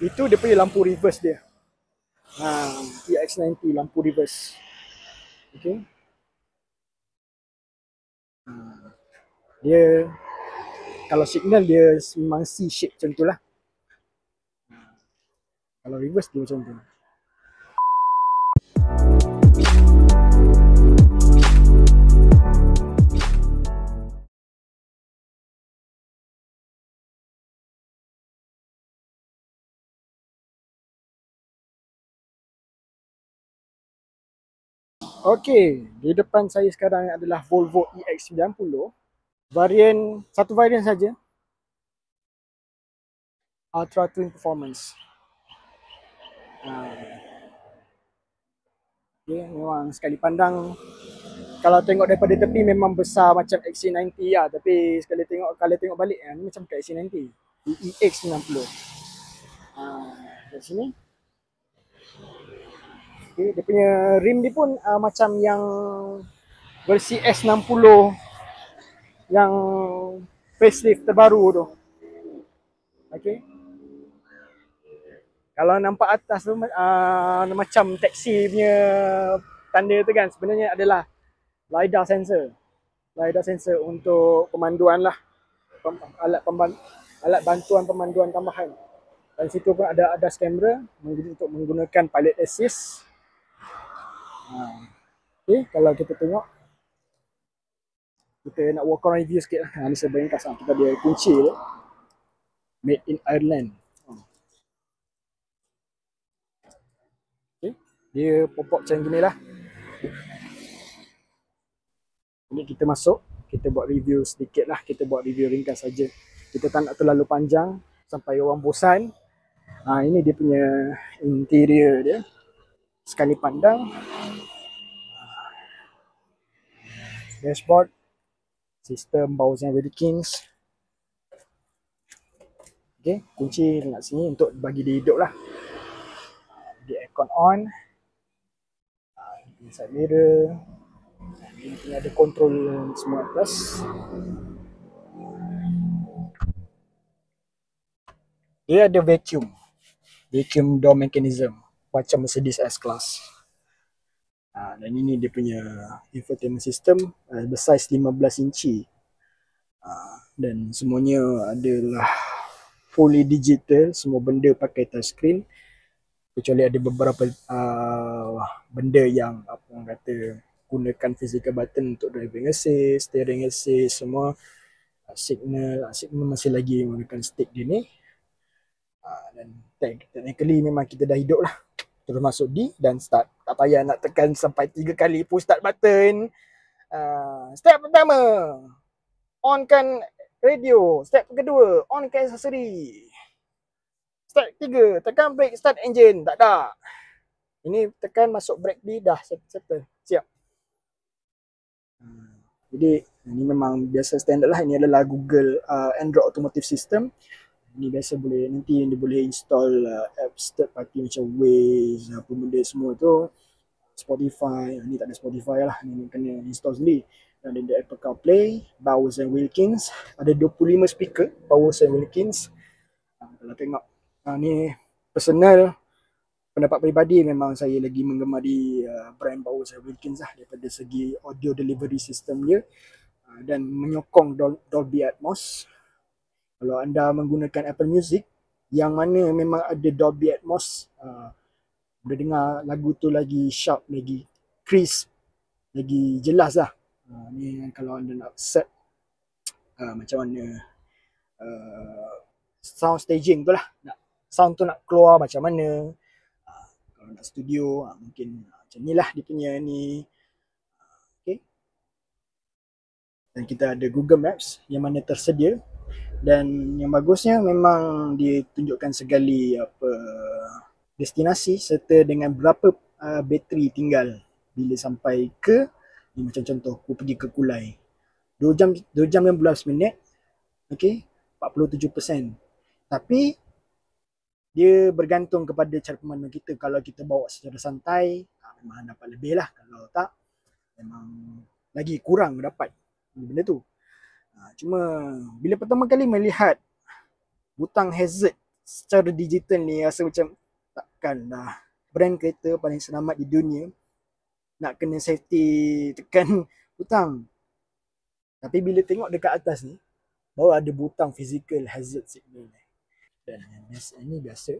Itu dia punya lampu reverse dia. EX90 lampu reverse. Okay. Dia kalau signal dia memang C shape macam tu lah. Kalau reverse dia macam tu. Okey, di depan saya sekarang adalah Volvo EX90. Satu varian saja. Ultra Twin Performance. Okay, memang sekali pandang kalau tengok daripada tepi memang besar macam XC90 lah, tapi kalau tengok balik ni macam kat XC90. EX90. Kat sini. Okay, dia punya rim dia pun macam yang versi S60 yang facelift terbaru tu. Okay. Kalau nampak atas tu macam taksi punya tanda tu kan, sebenarnya adalah LiDAR sensor. LiDAR sensor untuk pemanduan lah. Alat bantuan pemanduan tambahan. Dan situ pun ada ADAS kamera untuk menggunakan pilot assist. Okay, kalau kita tengok, kita nak walk around review sikit lah. Ni saya ringkas lah. Kita ada kunci tu. Made in Ireland. Okay. Dia pop-up macam gini lah. Ini kita masuk. Kita buat review sedikit lah. Kita buat review ringkas saja. Kita tak nak terlalu panjang sampai orang bosan. Ini dia punya interior dia. Sekali pandang. Dashboard. Sistem Bowers & Wilkins. Okay, kunci dekat sini untuk bagi dia hidup lah. Dia aircon on. Side mirror. Ini ada control semua atas. Dia ada vacuum door mechanism macam Mercedes S-Class. Dan ini dia punya infotainment system bersaiz 15 inci. Dan semuanya adalah fully digital, semua benda pakai touchscreen. Kecuali ada beberapa benda yang apa orang kata gunakan physical button untuk driving assist, steering assist, semua. Signal masih lagi menggunakan stick dia ni. Dan technically memang kita dah hidup lah. Terus masuk D dan start. Tak payah nak tekan sampai 3 kali push start button. Step pertama, onkan radio. Step kedua, onkan aksesori. Step 3, tekan brake start engine. Tak ada. Ini tekan masuk brake D, dah settle. Siap. Jadi ini memang biasa standard lah. Ini adalah Google Android Automotive System. Ni biasa nanti dia boleh install apps third party macam Waze, apa benda semua tu. Spotify, ni tak ada Spotify lah, ni kena install sendiri. Dan ada Apple CarPlay, Bowers & Wilkins, ada 25 speaker Bowers & Wilkins. Kalau tengok ni personal pendapat peribadi, memang saya lagi menggemari brand Bowers & Wilkins lah daripada segi audio delivery system dia dan menyokong Dolby Atmos. Kalau anda menggunakan Apple Music yang mana memang ada Dolby Atmos, boleh dengar lagu tu lagi sharp, lagi crisp, lagi jelas lah. Ni kalau anda nak set macam mana sound staging tu lah, sound tu nak keluar macam mana. Kalau nak studio mungkin macam ni lah dia punya ni. Okay. Dan kita ada Google Maps yang mana tersedia. Dan yang bagusnya memang dia tunjukkan segala destinasi serta dengan berapa bateri tinggal bila sampai ke ni. Macam contoh aku pergi ke Kulai 2 jam 15 minit. Okey, 47%. Tapi dia bergantung kepada cara pemandu kita. Kalau kita bawa secara santai memang dapat lebih lah. Kalau tak memang lagi kurang dapat benda tu. Cuma bila pertama kali melihat butang hazard secara digital ni rasa macam takkan lah brand kereta paling selamat di dunia nak kena safety tekan butang. Tapi bila tengok dekat atas ni, baru ada butang physical hazard signal ni. Dan ini biasa.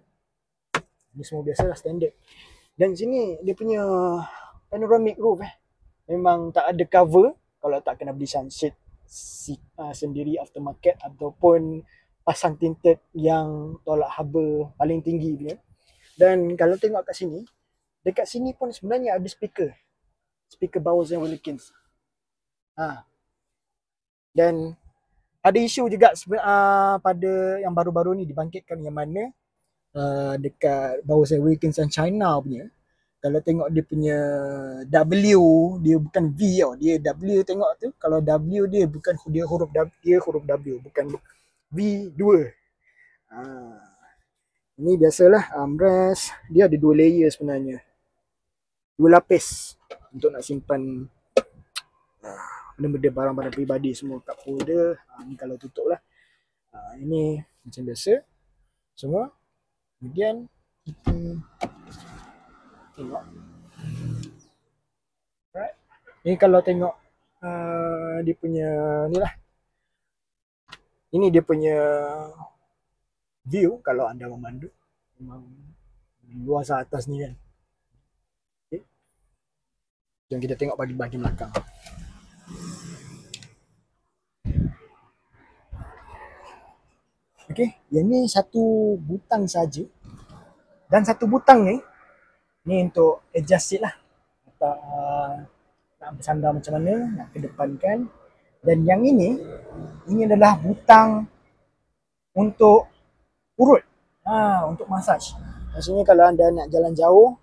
Ini semua biasa lah, standard. Dan sini dia punya panoramic roof memang tak ada cover kalau tak kena beli sunshade sendiri aftermarket ataupun pasang tinted yang tolak haba paling tinggi punya. Dan kalau tengok kat sini, dekat sini pun sebenarnya ada speaker Bowers and Wilkins. Dan ada isu juga pada yang baru-baru ni dibangkitkan yang mana dekat Bowers and Wilkins dan China punya, kalau tengok dia punya W, dia bukan V tau, dia W. Tengok tu, kalau W dia bukan dia huruf W, dia huruf W, bukan V2. Ini biasalah armrest, dia ada 2 layer sebenarnya, 2 lapis untuk nak simpan benda-benda barang-barang peribadi semua kat folder. Ni kalau tutup lah. Ini macam biasa semua. Kemudian kita tengok. Alright. Ini kalau tengok dia punya ni lah. Ini dia punya view kalau anda memandu. Memang luas atas ni kan. Okay. Jom kita tengok bahagian belakang. Okay, yang ni satu butang saja. Dan satu butang ni untuk adjust seat lah. Atau nak bersandar macam mana, nak kedepankan. Dan yang ini adalah butang untuk urut, untuk massage. Maksudnya kalau anda nak jalan jauh,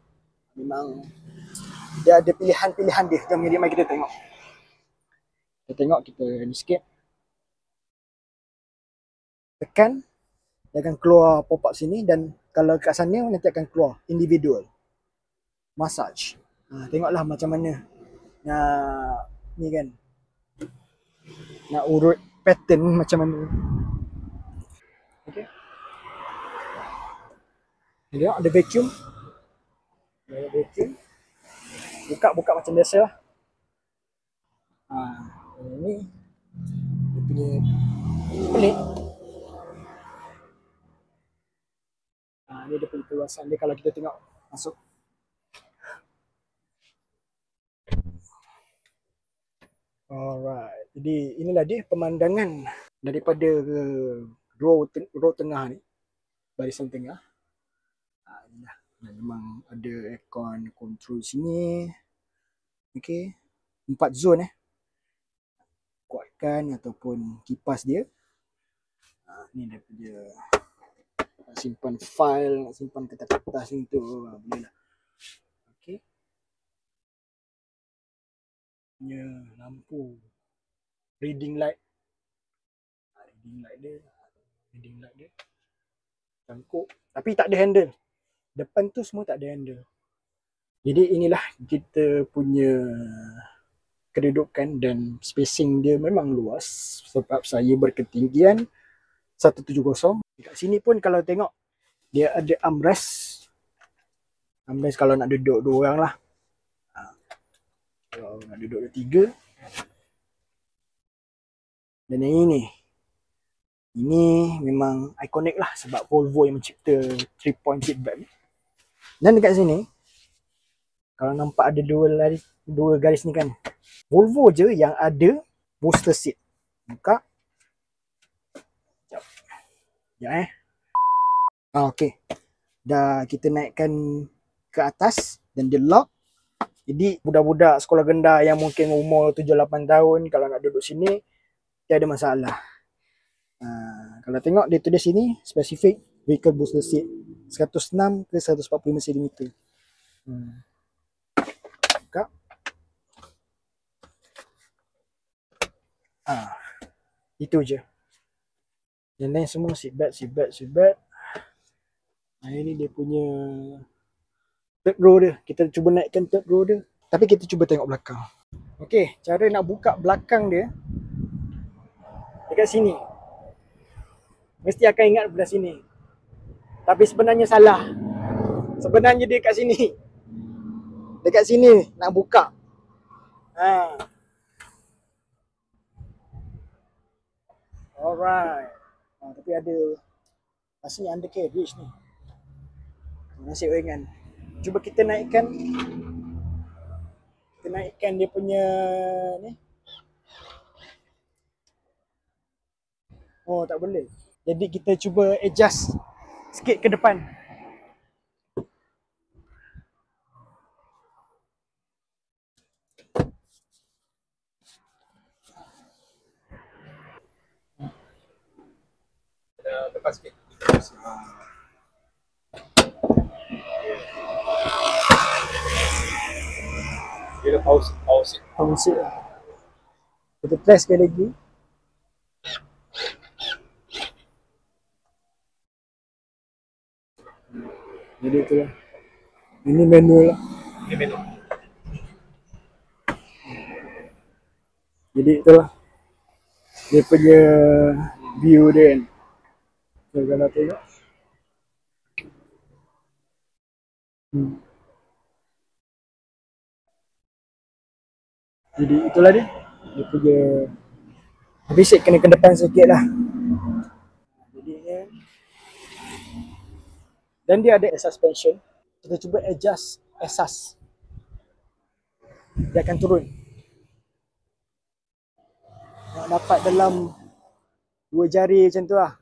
memang dia ada pilihan-pilihan dia. Jom mari kita tengok. Kita ni sikit. Tekan, dia akan keluar pop-up sini, dan kalau kat sana nanti akan keluar individual massage. Tengoklah macam mana ni kan, nak urut pattern macam mana. Okay. Tengok ada vacuum. Buka macam biasa lah. Ini dia punya pelik. Ni dia punya keluasan dia kalau kita tengok masuk. Alright. Jadi inilah dia pemandangan daripada row tengah ni. Barisan tengah. Inilah. Memang ada aircon control sini. Okay. 4 zone kuatkan ataupun kipas dia. Ni dia punya simpan file, nak simpan kertas-kertas ni tu boleh lah. Okay. Punya lampu reading light dia cangkuk, tapi tak ada handle. Depan tu semua tak ada handle. Jadi inilah kita punya kedudukan, dan spacing dia memang luas sebab saya berketinggian 170. Dekat sini pun kalau tengok dia ada armrest kalau nak duduk 2 orang lah. Kalau nak duduk 3. Dan yang ini memang ikonik lah sebab Volvo yang mencipta 3-point seatbelt. Dan dekat sini kalau nampak ada 2 garis ni kan, Volvo je yang ada booster seat. Buka. Sekejap okay. Dah kita naikkan ke atas dan dia lock. Jadi budak-budak sekolah rendah yang mungkin umur 7-8 tahun kalau nak duduk sini, tiada masalah. Kalau tengok dia tulis sini specific vehicle booster seat 106 ke 145 cm. Buka. Itu je. Yang lain semua seatbelt. Ini dia punya third row dia. Kita cuba naikkan third row dia. Tapi kita cuba tengok belakang. Okey, cara nak buka belakang dia dekat sini. Mesti akan ingat belah sini. Tapi sebenarnya salah. Sebenarnya dia kat sini. Dekat sini nak buka. Ha. Alright. Tapi ada rasanya undercarriage ni. Nasib ringan. Cuba kita naikkan. Kita naikkan dia punya ni. Oh, tak boleh. Jadi kita cuba adjust sikit ke depan. Tekan sikit. Dia pause. Pause. Kita press sekali lagi. Jadi itulah. Ini manual lah. Ini menu. Jadi itulah. Dia punya view dia kan. So, kalau tengok. Jadi itulah dia. Dia punya basic kena ke depan sikit lah. Jadi dan dia ada suspension. Kita cuba adjust asas. Dia akan turun. Nak dapat dalam 2 jari macam tu lah.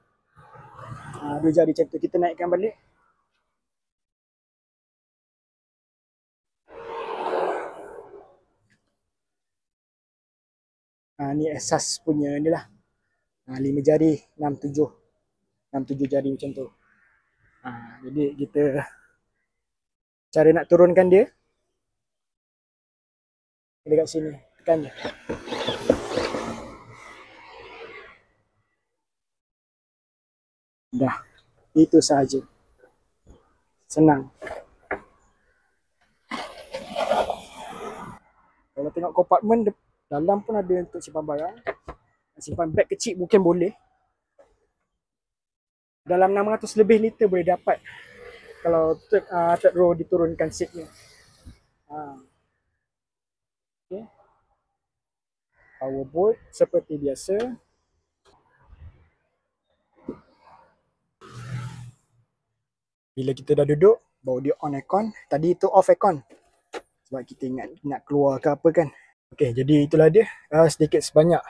2 jari macam tu. Kita naikkan balik. Ni asas punya ni lah. 5 jari, 6-7 jari macam tu. Jadi kita cara nak turunkan dia dekat sini, tekan je. Dah, itu sahaja. Senang. Kalau tengok kompartmen dalam pun ada untuk simpan barang. Simpan beg kecil mungkin boleh. Dalam 600 lebih liter boleh dapat kalau third row diturunkan seatnya. Okay. Power board seperti biasa. Bila kita dah duduk, baru dia on aircon. Tadi itu off aircon. Sebab kita ingat nak keluar ke apa kan. Okay, jadi itulah dia. Sedikit sebanyak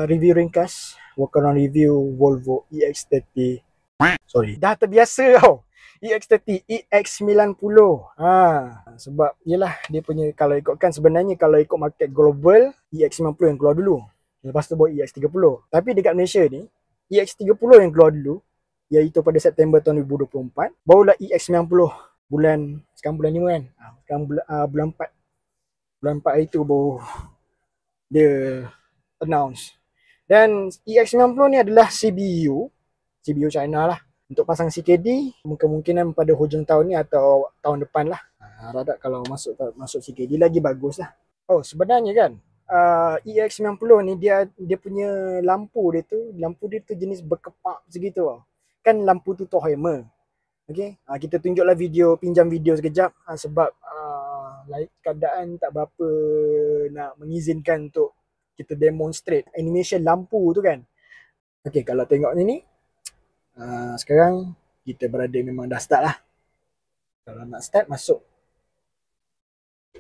review ringkas. Walk around review Volvo EX30. Sorry, dah terbiasa tau. EX30, EX90. Sebab yelah dia punya, kalau ikutkan sebenarnya kalau ikut market global, EX90 yang keluar dulu. Lepas tu baru EX30. Tapi dekat Malaysia ni, EX30 yang keluar dulu, iaitu pada September tahun 2024. Barulah EX90 sekarang bulan 5 kan. Sekarang bulan 4. Bulan 4 itu baru dia announce. Dan EX90 ni adalah CBU China lah. Untuk pasang CKD kemungkinan pada hujung tahun ni atau tahun depan lah. Harap kalau masuk CKD lagi bagus lah. Oh sebenarnya kan EX90 ni dia punya lampu dia tu jenis berkepak segitu tau. Kan lampu tu Toheimer. Okay, kita tunjuklah pinjam video sekejap sebab keadaan tak berapa nak mengizinkan untuk kita demonstrate animation lampu tu kan. Okay, kalau tengok ni sekarang kita berada memang dah start lah. Kalau nak start masuk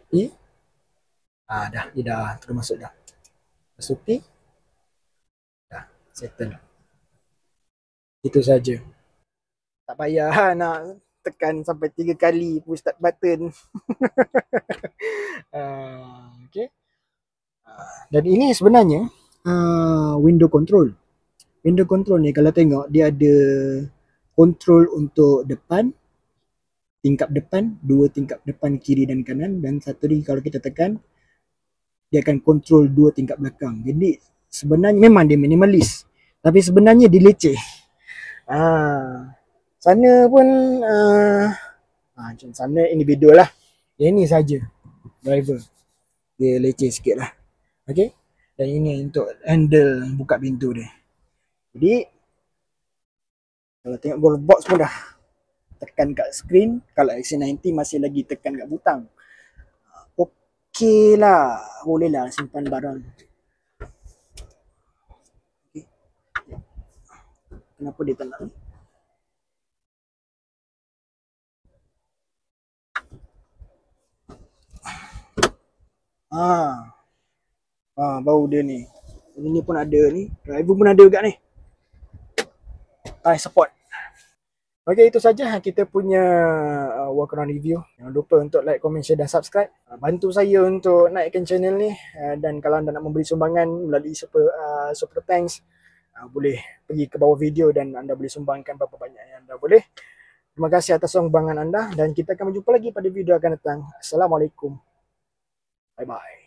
dia dah terus masuk dah. Masuk P. Dah settle. Itu saja. Tak payah nak tekan sampai 3 kali push start button. Okay. Dan ini sebenarnya window control. Window control ni kalau tengok dia ada control untuk depan, tingkap depan, 2 tingkap depan kiri dan kanan, dan satu lagi kalau kita tekan dia akan control 2 tingkap belakang. Jadi sebenarnya memang dia minimalis, tapi sebenarnya dia leceh. Sana pun macam sana individual lah. Yang ini saja driver. Dia leceh sikit lah. Okay. Dan ini untuk handle buka pintu dia. Jadi Kalau tengok gold box pun dah tekan kat screen. Kalau XC90 masih lagi tekan kat butang. Okey lah. Boleh lah simpan barang. Okay. Kenapa dia tak nak ni? Baru dia ni. Ini pun ada ni. Driver pun ada juga ni. Support. Okay, itu saja kita punya walk around review. Jangan lupa untuk like, comment, share dan subscribe. Bantu saya untuk naikkan channel ni. Dan kalau anda nak memberi sumbangan melalui super thanks, boleh pergi ke bawah video dan anda boleh sumbangkan berapa banyak yang anda boleh. Terima kasih atas sumbangan anda dan kita akan berjumpa lagi pada video akan datang. Assalamualaikum. Bye bye.